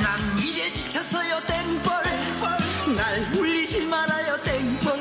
난 이제 지쳤어요 땡벌 날 울리지 말아요 땡벌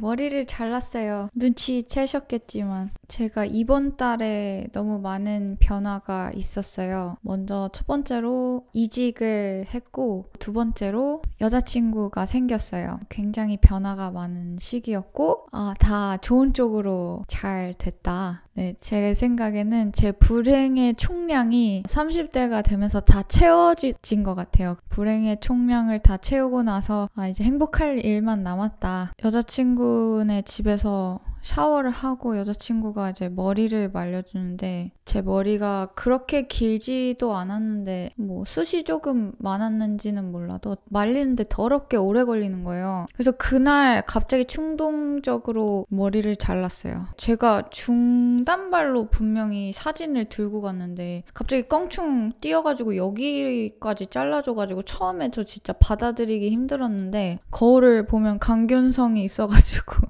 머리를 잘랐어요. 눈치채셨겠지만 제가 이번 달에 너무 많은 변화가 있었어요. 먼저 첫 번째로 이직을 했고 두 번째로 여자친구가 생겼어요. 굉장히 변화가 많은 시기였고 다 좋은 쪽으로 잘 됐다. 네, 제 생각에는 제 불행의 총량이 30대가 되면서 다 채워진 것 같아요. 불행의 총량을 다 채우고 나서 이제 행복할 일만 남았다. 여자친구네 집에서 샤워를 하고 여자친구가 이제 머리를 말려주는데 제 머리가 그렇게 길지도 않았는데 뭐 숱이 조금 많았는지는 몰라도 말리는데 더럽게 오래 걸리는 거예요. 그래서 그날 갑자기 충동적으로 머리를 잘랐어요. 제가 중단발로 분명히 사진을 들고 갔는데 갑자기 껑충 뛰어가지고 여기까지 잘라줘가지고 처음에 저 진짜 받아들이기 힘들었는데 거울을 보면 강균성이 있어가지고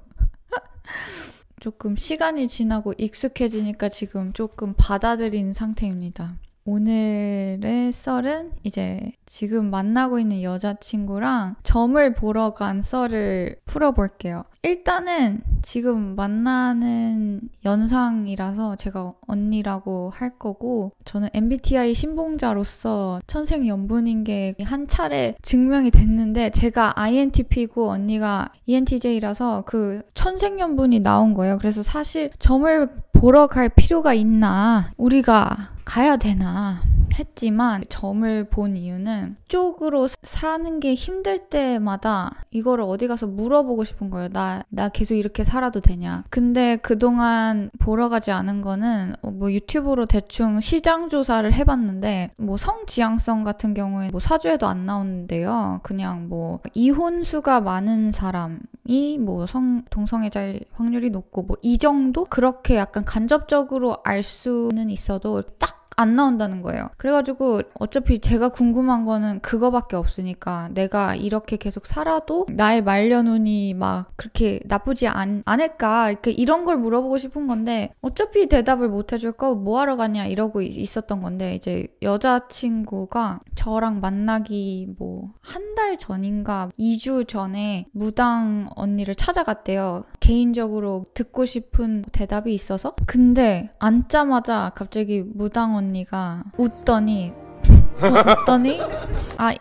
조금 시간이 지나고 익숙해지니까 지금 조금 받아들인 상태입니다. 오늘의 썰은 이제 지금 만나고 있는 여자친구랑 점을 보러 간 썰을 풀어볼게요. 일단은 지금 만나는 연상이라서 제가 언니라고 할 거고 저는 MBTI 신봉자로서 천생연분인 게 한 차례 증명이 됐는데 제가 INTP고 언니가 ENTJ라서 그 천생연분이 나온 거예요. 그래서 사실 점을 보러 갈 필요가 있나 우리가 가야 되나 했지만 점을 본 이유는 쪽으로 사는 게 힘들 때마다 이거를 어디 가서 물어보고 싶은 거예요. 나 계속 이렇게 살아도 되냐. 근데 그동안 보러 가지 않은 거는 뭐 유튜브로 대충 시장 조사를 해봤는데 뭐 성지향성 같은 경우에 뭐 사주에도 안 나오는데요. 그냥 뭐 이혼수가 많은 사람이 뭐 동성애자일 확률이 높고 뭐 이 정도? 그렇게 약간 간접적으로 알 수는 있어도 딱 안 나온다는 거예요. 그래가지고 어차피 제가 궁금한 거는 그거밖에 없으니까 내가 이렇게 계속 살아도 나의 말년운이 막 그렇게 나쁘지 않을까 이런 걸 물어보고 싶은 건데 어차피 대답을 못 해줄 거 뭐하러 가냐 이러고 있었던 건데 이제 여자친구가 저랑 만나기 뭐 한 달 전인가 2주 전에 무당 언니를 찾아갔대요. 개인적으로 듣고 싶은 대답이 있어서 근데 앉자마자 갑자기 무당 언니가 웃더니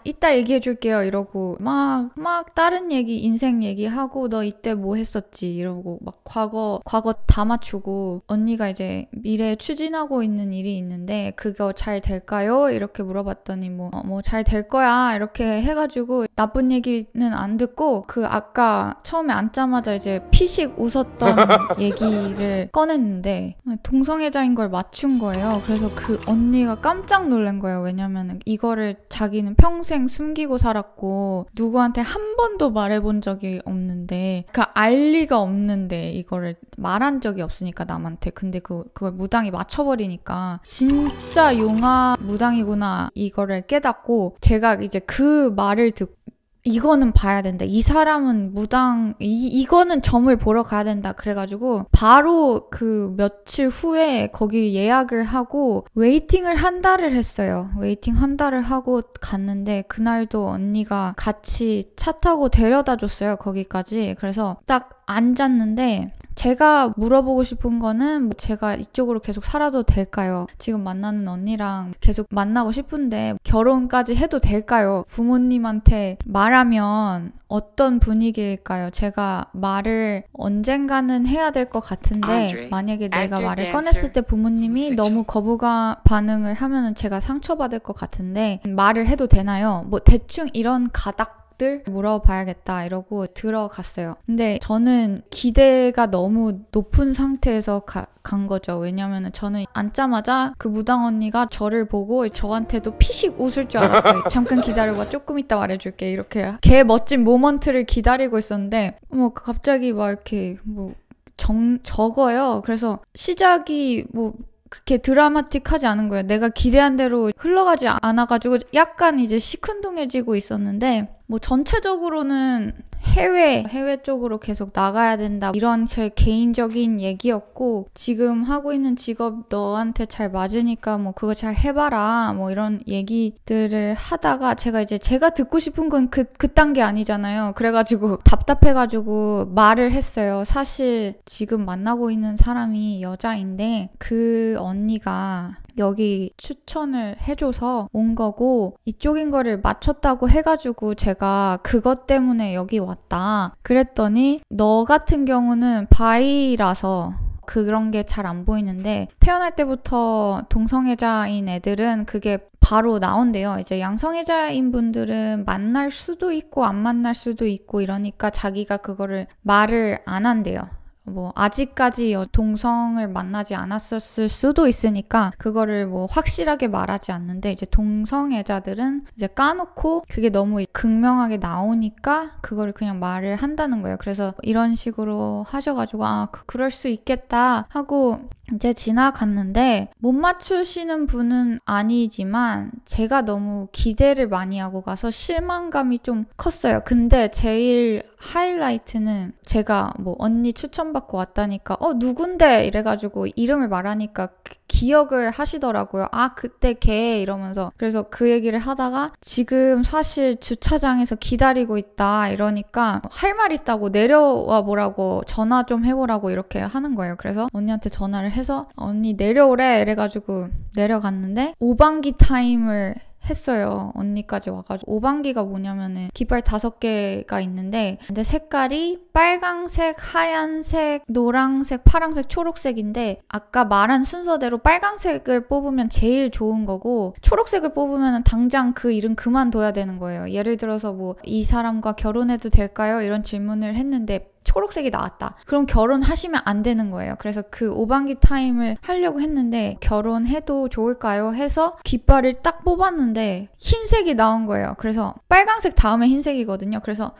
이따 얘기해줄게요 이러고 막 다른 얘기 인생 얘기하고 너 이때 뭐 했었지 이러고 막 과거 다 맞추고 언니가 이제 미래에 추진하고 있는 일이 있는데 그거 잘 될까요? 이렇게 물어봤더니 뭐 잘 될 거야 이렇게 해가지고 나쁜 얘기는 안 듣고 그 아까 처음에 앉자마자 이제 피식 웃었던 얘기를 꺼냈는데 동성애자인 걸 맞춘 거예요. 그래서 그 언니가 깜짝 놀란 거예요. 왜냐면 이거를 자기는 평생 숨기고 살았고 누구한테 한 번도 말해본 적이 없는데 알 리가 없는데 이거를 말한 적이 없으니까 남한테 근데 그걸 무당이 맞춰버리니까 진짜 용화 무당이구나 이거를 깨닫고 제가 이제 그 말을 듣고 이거는 봐야 된다. 이 사람은 무당, 이거는 점을 보러 가야 된다. 그래가지고 바로 그 며칠 후에 거기 예약을 하고 웨이팅을 한 달을 했어요. 웨이팅 한 달을 하고 갔는데 그날도 언니가 같이 차 타고 데려다 줬어요. 거기까지. 그래서 딱 앉았는데 제가 물어보고 싶은 거는 제가 이쪽으로 계속 살아도 될까요? 지금 만나는 언니랑 계속 만나고 싶은데 결혼까지 해도 될까요? 부모님한테 말하면 어떤 분위기일까요? 제가 말을 언젠가는 해야 될 것 같은데 만약에 내가 말을 꺼냈을 때 부모님이 너무 거부감 반응을 하면은 제가 상처받을 것 같은데 말을 해도 되나요? 뭐 대충 이런 가닥들 물어봐야겠다 이러고 들어갔어요. 근데 저는 기대가 너무 높은 상태에서 간 거죠. 왜냐면은 저는 앉자마자 그 무당 언니가 저를 보고 저한테도 피식 웃을 줄 알았어요. 잠깐 기다려봐. 조금 이따 말해줄게. 이렇게 개 멋진 모먼트를 기다리고 있었는데 뭐 갑자기 막 이렇게 뭐 적어요. 그래서 시작이 뭐 그렇게 드라마틱하지 않은 거예요. 내가 기대한 대로 흘러가지 않아가지고 약간 이제 시큰둥해지고 있었는데 뭐 전체적으로는 해외 쪽으로 계속 나가야 된다. 이런 제 개인적인 얘기였고, 지금 하고 있는 직업 너한테 잘 맞으니까 뭐 그거 잘 해봐라. 뭐 이런 얘기들을 하다가 제가 듣고 싶은 건 그딴 게 아니잖아요. 그래가지고 답답해가지고 말을 했어요. 사실 지금 만나고 있는 사람이 여자인데 그 언니가 여기 추천을 해줘서 온 거고 이쪽인 거를 맞췄다고 해가지고 제가 그것 때문에 여기 왔다. 그랬더니 너 같은 경우는 바이라서 그런 게 잘 안 보이는데 태어날 때부터 동성애자인 애들은 그게 바로 나온대요. 이제 양성애자인 분들은 만날 수도 있고 안 만날 수도 있고 이러니까 자기가 그거를 말을 안 한대요. 뭐 아직까지 동성을 만나지 않았었을 수도 있으니까 그거를 뭐 확실하게 말하지 않는데 이제 동성애자들은 이제 까놓고 그게 너무 극명하게 나오니까 그거를 그냥 말을 한다는 거예요. 그래서 이런 식으로 하셔가지고 그럴 수 있겠다 하고 이제 지나갔는데 못 맞추시는 분은 아니지만 제가 너무 기대를 많이 하고 가서 실망감이 좀 컸어요. 근데 제일 하이라이트는 제가 뭐 언니 추천받고 왔다니까 누군데 이래가지고 이름을 말하니까 기억을 하시더라고요. 그때 걔 이러면서. 그래서 그 얘기를 하다가 지금 사실 주차장에서 기다리고 있다 이러니까 할 말 있다고 내려와 보라고 전화 좀 해보라고 이렇게 하는 거예요. 그래서 언니한테 전화를 해서 언니 내려오래 이래가지고 내려갔는데 5반기 타임을 했어요. 언니까지 와가지고. 5반기가 뭐냐면은 깃발 5개가 있는데 근데 색깔이 빨강색, 하얀색, 노랑색, 파랑색, 초록색인데 아까 말한 순서대로 빨강색을 뽑으면 제일 좋은 거고 초록색을 뽑으면 당장 그 일은 그만둬야 되는 거예요. 예를 들어서 뭐 이 사람과 결혼해도 될까요? 이런 질문을 했는데 초록색이 나왔다. 그럼 결혼하시면 안 되는 거예요. 그래서 그 5반기 타임을 하려고 했는데 결혼해도 좋을까요? 해서 깃발을 딱 뽑았는데 흰색이 나온 거예요. 그래서 빨강색 다음에 흰색이거든요. 그래서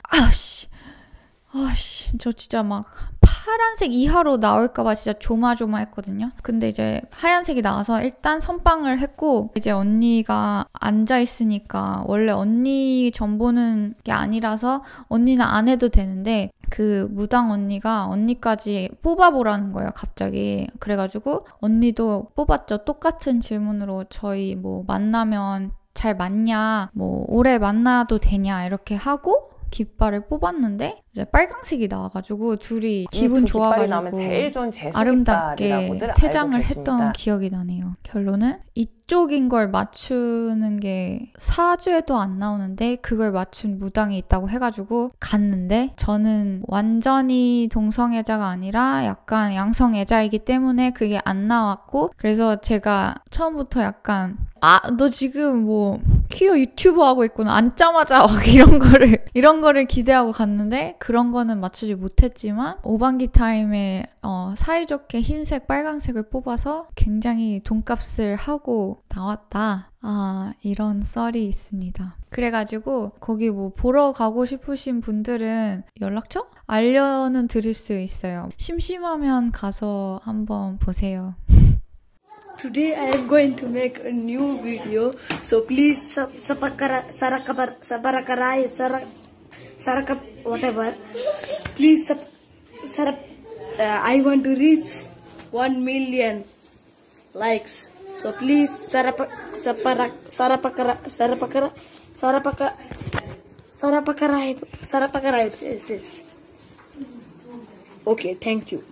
저 진짜 막 파란색 이하로 나올까봐 진짜 조마조마했거든요. 근데 이제 하얀색이 나와서 일단 선빵을 했고 이제 언니가 앉아있으니까 원래 언니 전 보는 게 아니라서 언니는 안 해도 되는데 그 무당 언니가 언니까지 뽑아보라는 거예요, 갑자기. 그래가지고 언니도 뽑았죠. 똑같은 질문으로 저희 뭐 만나면 잘 맞냐, 뭐 오래 만나도 되냐 이렇게 하고 깃발을 뽑았는데 이제 빨강색이 나와가지고 둘이 기분 좋아가지고 제일 좋은 아름답게 퇴장을 했던 기억이 나네요. 결론은 이쪽인 걸 맞추는 게 사주에도 안 나오는데 그걸 맞춘 무당이 있다고 해가지고 갔는데 저는 완전히 동성애자가 아니라 약간 양성애자이기 때문에 그게 안 나왔고 그래서 제가 처음부터 약간 너 지금 뭐 퀴어 유튜버 하고 있구나. 앉자마자 이런 거를 기대하고 갔는데 그런 거는 맞추지 못했지만 5반기 타임에 사이좋게 흰색, 빨강색을 뽑아서 굉장히 돈값을 하고 나왔다. 이런 썰이 있습니다. 그래가지고 거기 뭐 보러 가고 싶으신 분들은 연락처? 알려는 드릴 수 있어요. 심심하면 가서 한번 보세요. Today I am going to make a new video, so please whatever. Please I want to reach 1 million likes, so please sarapakara. Yes. Okay, thank you.